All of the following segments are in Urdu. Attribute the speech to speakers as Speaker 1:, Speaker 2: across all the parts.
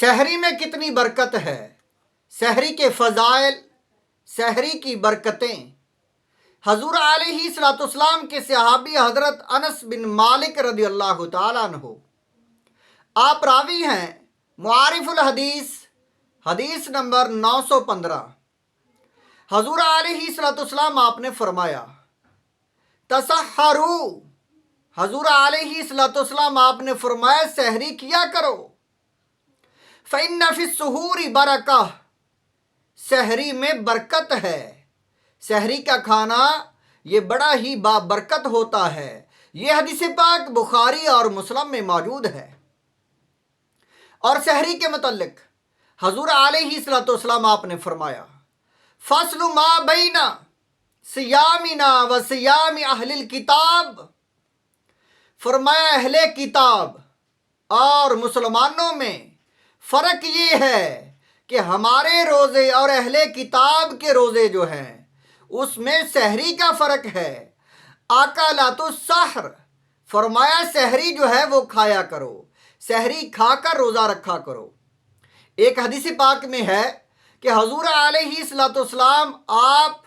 Speaker 1: سحری میں کتنی برکت ہے، سحری کے فضائل، سحری کی برکتیں۔ حضور علیہ الصلوۃ والسلام کے صحابی حضرت انس بن مالک رضی اللہ تعالیٰ عنہ، آپ راوی ہیں معارف الحدیث، حدیث نمبر 915۔ حضور علیہ الصلوۃ والسلام آپ نے فرمایا تسحروا، حضور علیہ الصلوۃ والسلام آپ نے فرمایا سحری کیا کرو، فإن فی السحور برکہ، سحری میں برکت ہے۔ سحری کا کھانا یہ بڑا ہی بابرکت ہوتا ہے۔ یہ حدیث پاک بخاری اور مسلم میں موجود ہے۔ اور سحری کے متعلق حضور علیہ الصلوۃ والسلام آپ نے فرمایا فصل ما بین صیامنا و صیام اہل الکتاب، فرمایا اہل کتاب اور مسلمانوں میں فرق یہ ہے کہ ہمارے روزے اور اہل کتاب کے روزے جو ہیں اس میں سحری کا فرق ہے۔ اکلۃ السحر، فرمایا سحری جو ہے وہ کھایا کرو، سحری کھا کر روزہ رکھا کرو۔ ایک حدیث پاک میں ہے کہ حضور علیہ الصلوۃ والسلام آپ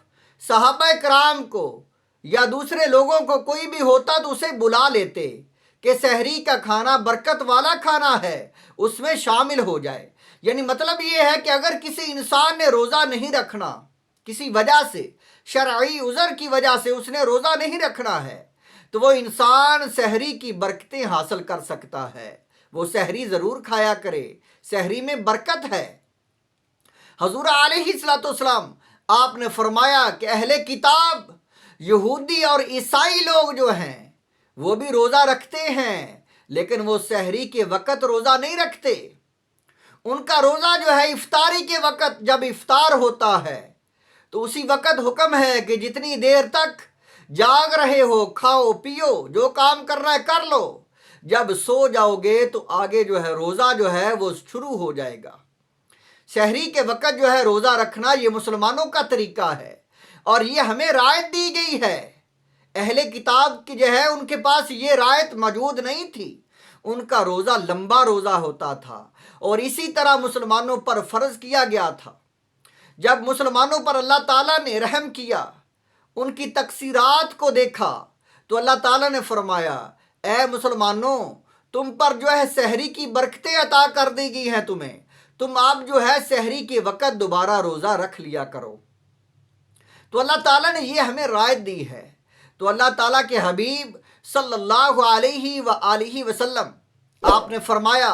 Speaker 1: صحابہ کرام کو یا دوسرے لوگوں کو کوئی بھی ہوتا تو اسے بلا لیتے کہ سحری کا کھانا برکت والا کھانا ہے، اس میں شامل ہو جائے۔ یعنی مطلب یہ ہے کہ اگر کسی انسان نے روزہ نہیں رکھنا، کسی وجہ سے، شرعی عذر کی وجہ سے اس نے روزہ نہیں رکھنا ہے، تو وہ انسان سحری کی برکتیں حاصل کر سکتا ہے۔ وہ سحری ضرور کھایا کرے، سحری میں برکت ہے۔ حضور علیہ الصلوۃ والسلام آپ نے فرمایا کہ اہل کتاب یہودی اور عیسائی لوگ جو ہیں وہ بھی روزہ رکھتے ہیں، لیکن وہ سحری کے وقت روزہ نہیں رکھتے۔ ان کا روزہ جو ہے افطاری کے وقت، جب افطار ہوتا ہے تو اسی وقت حکم ہے کہ جتنی دیر تک جاگ رہے ہو کھاؤ پیو، جو کام کرنا ہے کر لو، جب سو جاؤ گے تو آگے جو ہے روزہ جو ہے وہ شروع ہو جائے گا۔ سحری کے وقت جو ہے روزہ رکھنا یہ مسلمانوں کا طریقہ ہے، اور یہ ہمیں رعایت دی گئی ہے۔ اہل کتاب کی جو ہے ان کے پاس یہ رعایت موجود نہیں تھی، ان کا روزہ لمبا روزہ ہوتا تھا، اور اسی طرح مسلمانوں پر فرض کیا گیا تھا۔ جب مسلمانوں پر اللہ تعالیٰ نے رحم کیا، ان کی تقصیرات کو دیکھا، تو اللہ تعالیٰ نے فرمایا اے مسلمانوں، تم پر جو ہے سحری کی برکتیں عطا کر دی گئی ہیں تمہیں، تم آپ جو ہے سحری کے وقت دوبارہ روزہ رکھ لیا کرو۔ تو اللہ تعالیٰ نے یہ ہمیں رعایت دی ہے۔ تو اللہ تعالیٰ کے حبیب صلی اللہ علیہ وآلہ وسلم آپ نے فرمایا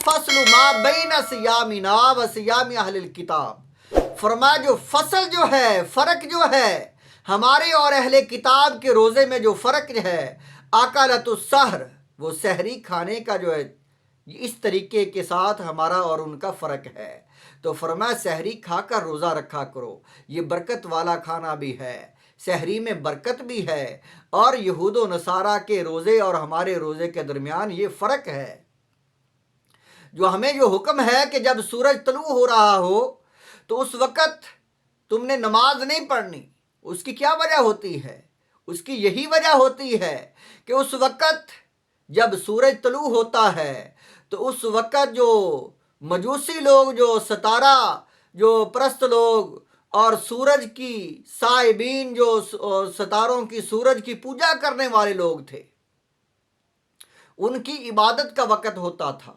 Speaker 1: فصل ما بین صیامنا و صیام اہل الکتاب، فرمایا جو فصل جو ہے، فرق جو ہے ہمارے اور اہل کتاب کے روزے میں جو فرق ہے، اکلۃ السحر، وہ سحری کھانے کا جو ہے اس طریقے کے ساتھ ہمارا اور ان کا فرق ہے۔ تو فرمایا سحری کھا کر روزہ رکھا کرو، یہ برکت والا کھانا بھی ہے، سحری میں برکت بھی ہے، اور یہود و نصارہ کے روزے اور ہمارے روزے کے درمیان یہ فرق ہے۔ جو ہمیں جو حکم ہے کہ جب سورج طلوع ہو رہا ہو تو اس وقت تم نے نماز نہیں پڑھنی، اس کی کیا وجہ ہوتی ہے؟ اس کی یہی وجہ ہوتی ہے کہ اس وقت جب سورج طلوع ہوتا ہے تو اس وقت جو مجوسی لوگ، جو ستارہ جو پرست لوگ اور سورج کی سائبین، جو ستاروں کی، سورج کی پوجا کرنے والے لوگ تھے، ان کی عبادت کا وقت ہوتا تھا۔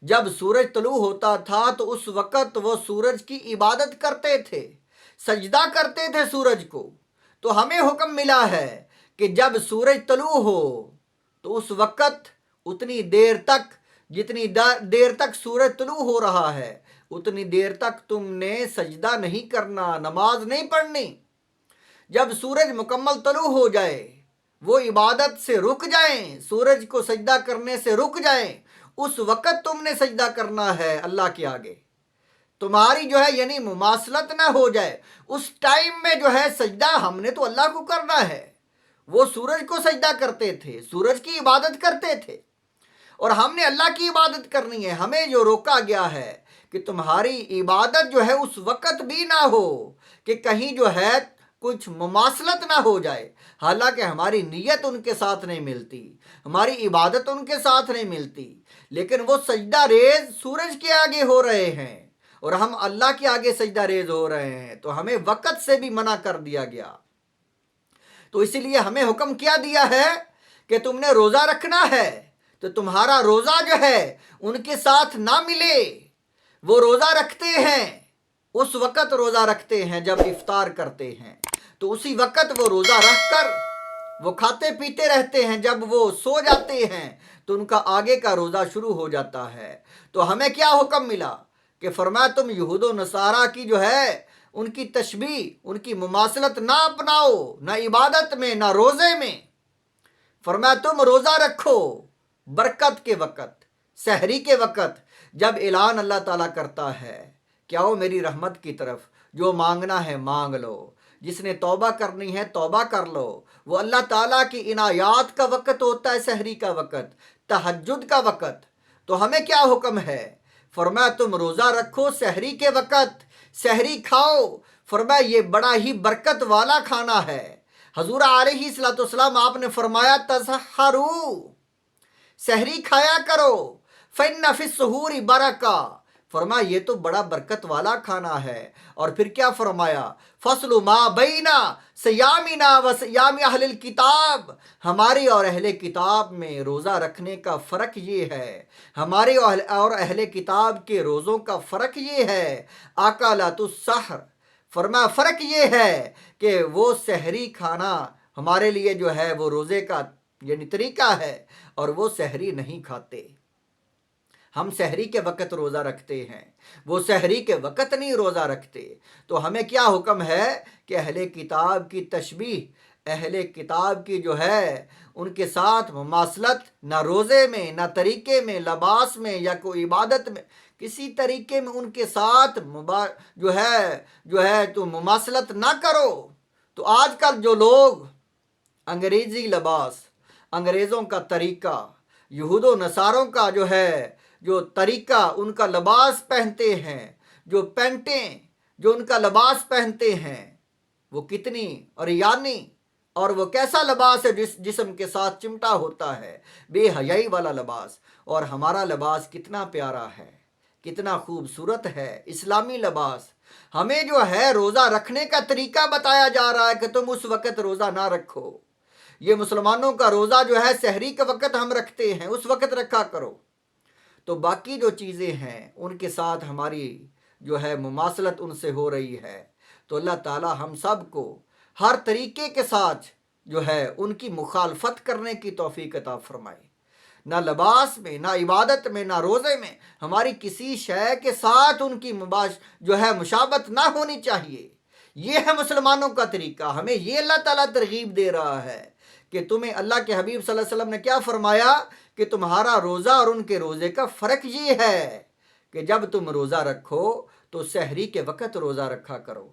Speaker 1: جب سورج طلوع ہوتا تھا تو اس وقت وہ سورج کی عبادت کرتے تھے، سجدہ کرتے تھے سورج کو۔ تو ہمیں حکم ملا ہے کہ جب سورج طلوع ہو تو اس وقت اتنی دیر تک، جتنی دیر تک سورج طلوع ہو رہا ہے اتنی دیر تک تم نے سجدہ نہیں کرنا، نماز نہیں پڑھنی۔ جب سورج مکمل طلوع ہو جائے، وہ عبادت سے رک جائیں، سورج کو سجدہ کرنے سے رک جائیں، اس وقت تم نے سجدہ کرنا ہے اللہ کے آگے۔ تمہاری جو ہے یعنی مماثلت نہ ہو جائے، اس ٹائم میں جو ہے سجدہ ہم نے تو اللہ کو کرنا ہے۔ وہ سورج کو سجدہ کرتے تھے، سورج کی عبادت کرتے تھے، اور ہم نے اللہ کی عبادت کرنی ہے۔ ہمیں جو روکا گیا ہے کہ تمہاری عبادت جو ہے اس وقت بھی نہ ہو کہ کہیں جو ہے کچھ مماثلت نہ ہو جائے، حالانکہ ہماری نیت ان کے ساتھ نہیں ملتی، ہماری عبادت ان کے ساتھ نہیں ملتی، لیکن وہ سجدہ ریز سورج کے آگے ہو رہے ہیں اور ہم اللہ کے آگے سجدہ ریز ہو رہے ہیں، تو ہمیں وقت سے بھی منع کر دیا گیا۔ تو اسی لیے ہمیں حکم کیا دیا ہے کہ تم نے روزہ رکھنا ہے تو تمہارا روزہ جو ہے ان کے ساتھ نہ ملے۔ وہ روزہ رکھتے ہیں، اس وقت روزہ رکھتے ہیں جب افطار کرتے ہیں، تو اسی وقت وہ روزہ رکھ کر وہ کھاتے پیتے رہتے ہیں، جب وہ سو جاتے ہیں تو ان کا آگے کا روزہ شروع ہو جاتا ہے۔ تو ہمیں کیا حکم ملا کہ فرمایا تم یہود و نصارہ کی جو ہے ان کی تشبیہ، ان کی مماثلت نہ اپناؤ، نہ عبادت میں نہ روزے میں۔ فرمایا تم روزہ رکھو برکت کے وقت، سحری کے وقت، جب اعلان اللہ تعالیٰ کرتا ہے کہ آؤ میری رحمت کی طرف، جو مانگنا ہے مانگ لو، جس نے توبہ کرنی ہے توبہ کر لو۔ وہ اللہ تعالیٰ کی عنایات کا وقت ہوتا ہے، سحری کا وقت، تہجد کا وقت۔ تو ہمیں کیا حکم ہے؟ فرمایا تم روزہ رکھو سحری کے وقت، سحری کھاؤ۔ فرمایا یہ بڑا ہی برکت والا کھانا ہے۔ حضور علیہ الصلوۃ والسلام آپ نے فرمایا تسحروا، سحری کھایا کرو، فإن فی السحور برکہ، فرمایا یہ تو بڑا برکت والا کھانا ہے۔ اور پھر کیا فرمایا؟ فصل ما بین صیامنا و صیام اہل الکتاب، ہماری اور اہل کتاب میں روزہ رکھنے کا فرق یہ ہے، ہمارے اور اہل کتاب کے روزوں کا فرق یہ ہے، اکلۃ السحر، فرمایا فرق یہ ہے کہ وہ سحری کھانا ہمارے لیے جو ہے وہ روزے کا یعنی طریقہ ہے، اور وہ سحری نہیں کھاتے۔ ہم سحری کے وقت روزہ رکھتے ہیں، وہ سحری کے وقت نہیں روزہ رکھتے۔ تو ہمیں کیا حکم ہے کہ اہل کتاب کی تشبیہ، اہل کتاب کی جو ہے ان کے ساتھ مماثلت، نہ روزے میں، نہ طریقے میں، لباس میں یا کوئی عبادت میں، کسی طریقے میں ان کے ساتھ جو ہے تو مماثلت نہ کرو۔ تو آج کل جو لوگ انگریزی لباس، انگریزوں کا طریقہ، یہود و نصاروں کا جو طریقہ ان کا لباس پہنتے ہیں، جو پینٹیں جو ان کا لباس پہنتے ہیں، وہ کتنی عریانی اور وہ کیسا لباس ہے جس جسم کے ساتھ چمٹا ہوتا ہے، بے حیائی والا لباس۔ اور ہمارا لباس کتنا پیارا ہے، کتنا خوبصورت ہے، اسلامی لباس۔ ہمیں جو ہے روزہ رکھنے کا طریقہ بتایا جا رہا ہے کہ تم اس وقت روزہ نہ رکھو۔ یہ مسلمانوں کا روزہ جو ہے سحری کے وقت ہم رکھتے ہیں، اس وقت رکھا کرو۔ تو باقی جو چیزیں ہیں ان کے ساتھ ہماری جو ہے مماثلت ان سے ہو رہی ہے۔ تو اللہ تعالی ہم سب کو ہر طریقے کے ساتھ جو ہے ان کی مخالفت کرنے کی توفیق عطا فرمائے۔ نہ لباس میں، نہ عبادت میں، نہ روزے میں ہماری کسی شے کے ساتھ ان کی مشابہت نہ ہونی چاہیے۔ یہ ہے مسلمانوں کا طریقہ۔ ہمیں یہ اللہ تعالیٰ ترغیب دے رہا ہے کہ تمہیں اللہ کے حبیب صلی اللہ علیہ وسلم نے کیا فرمایا کہ تمہارا روزہ اور ان کے روزے کا فرق یہ ہے کہ جب تم روزہ رکھو تو سحری کے وقت روزہ رکھا کرو۔